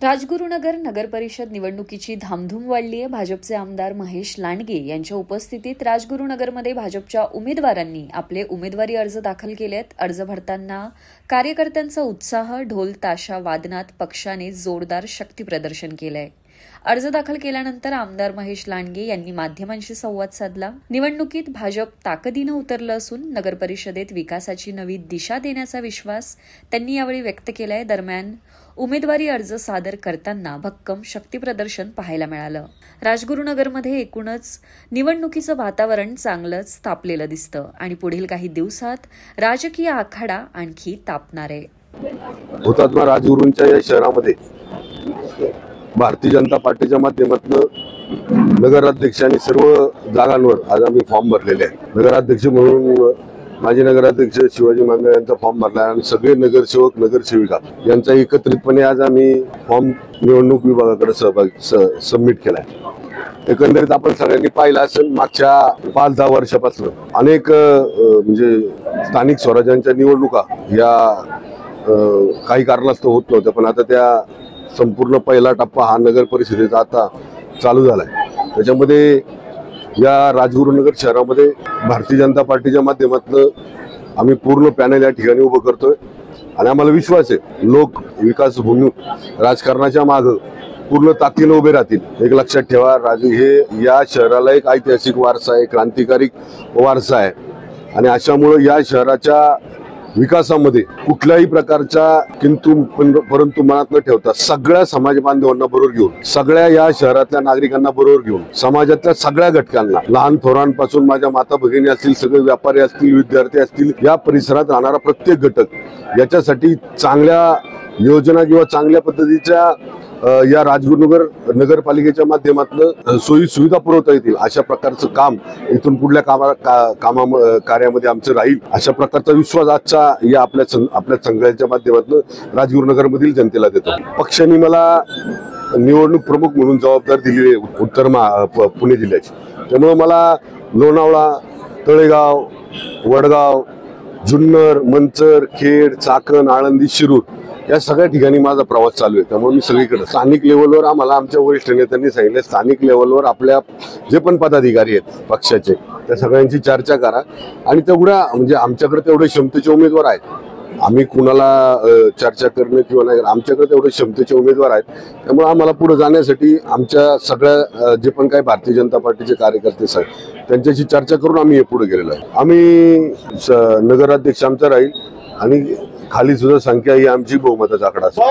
राजगुरुनगर नगर परिषद निवडणुकीची धामधूम वाढली आहे। भाजपचे आमदार महेश लांडगे यांच्या उपस्थितीत राजगुरुनगरमध्ये भाजपच्या उमेदवारांनी आपले उमेदवारी अर्ज दाखल केलेत। अर्ज भरताना कार्यकर्त्यांचा उत्साह, ढोल ताशा वादनात पक्षाने जोरदार शक्ती प्रदर्शन केलंय। अर्ज दाखल केल्यानंतर आमदार महेश लांडगे यांनी माध्यमांशी संवाद साधला। निवडणुकीत भाजप ताकदीने उतरलं असून नगर परिषदेत विकासाची नवी दिशा देण्याचा विश्वास त्यांनी यावेळी व्यक्त केलाय। दरम्यान उमेदवारी अर्ज सादर करताना भक्कम शक्ती प्रदर्शन पाहायला मिळालं। राजगुरुनगरमध्ये एकूणच निवडणुकीचं वातावरण चांगलंच तापलेलं दिसतं आणि पुढील काही दिवसात राजकीय आखाडा आणखी तापणार आहे। हुतात्मा राजगुरूंच्या या शहरामध्ये भारतीय जनता पार्टीच्या माध्यमातून नगराध्यक्ष आणि सर्व जागांवर आज आम्ही फॉर्म भरलेले आहे। नगराध्यक्ष म्हणून माजी नगराध्यक्ष शिवाजी मांगळे यांचा फॉर्म भरला आणि सगळे नगरसेवक नगरसेविका यांचा एकत्रितपणे आज आम्ही फॉर्म निवडणूक विभागाकडे सबमिट केलाय। एकंदरीत आपण सगळ्यांनी पाहिलं असेल, मागच्या 5-10 वर्षापासून अनेक म्हणजे स्थानिक स्वराज्यांच्या निवडणुका या काही कारणास्तव होत नव्हत्या, पण आता त्या संपूर्ण पहिला टप्पा हा नगर परिषदेचा आता चालू झालाय। त्याच्यामध्ये या राजगुरुनगर शहरामध्ये भारतीय जनता पार्टीच्या माध्यमातून आम्ही पूर्ण पॅनल या ठिकाणी उभं करतोय आणि आम्हाला विश्वास आहे लोक विकास भूमी राजकारणाच्या मागे पूर्ण ताकदीने उभे राहतील। एक लक्षात ठेवा, हे या शहराला एक ऐतिहासिक वारसा आहे, क्रांतिकारी वारसा आहे आणि अशामुळे या शहराच्या विकासामध्ये कुठल्याही प्रकारच्या किंतु परंतु मनात न ठेवता सगळ्या समाज बांधवांना बरोबर घेऊन, सगळ्या या शहरातल्या नागरिकांना बरोबर घेऊन, समाजातल्या सगळ्या घटकांना, लहान थोरांपासून माझ्या माता भगिनी असतील, सगळे व्यापारी असतील, विद्यार्थी असतील, या परिसरात राहणारा प्रत्येक घटक याच्यासाठी चांगल्या योजना किंवा चांगल्या पद्धतीच्या या राजगुरुनगर नगरपालिकेच्या माध्यमातून सोयी सुविधा पुरवता येतील अशा प्रकारचं काम इथून पुढल्या कार्यामध्ये आमचं राहील अशा प्रकारचा विश्वास आजच्या या आपल्या संघाच्या माध्यमातून राजगुरुनगरमधील जनतेला देतो। पक्षाने मला निवडणूक प्रमुख म्हणून जबाबदारी दिली आहे उत्तर पुणे जिल्ह्याची, त्यामुळे मला लोणावळा, तळेगाव, वडगाव, जुन्नर, मंचर, खेड, चाकण, आळंदी, शिरूर या सगळ्या ठिकाणी माझा प्रवास चालू आहे। त्यामुळे मी सगळीकडे स्थानिक लेवलवर आम्हाला आमच्या वरिष्ठ नेत्यांनी सांगितले, स्थानिक लेवलवर आपल्या जे पण पदाधिकारी आहेत पक्षाचे त्या सगळ्यांची चर्चा करा आणि तेवढ्या म्हणजे आमच्याकडे तेवढे क्षमतेचे उमेदवार आहेत। आम्ही कुणाला चर्चा करणं किंवा नाही, आमच्याकडे तेवढे क्षमतेचे उमेदवार आहेत। त्यामुळे आम्हाला पुढे जाण्यासाठी आमच्या सगळ्या जे पण काही भारतीय जनता पार्टीचे कार्यकर्ते आहेत त्यांच्याशी चर्चा करून आम्ही हे पुढे गेलेलो आहे। आम्ही नगराध्यक्ष आमचा राहील आणि खाली सुद्धा संख्या ही आमची बहुमताचा आकडा असेल।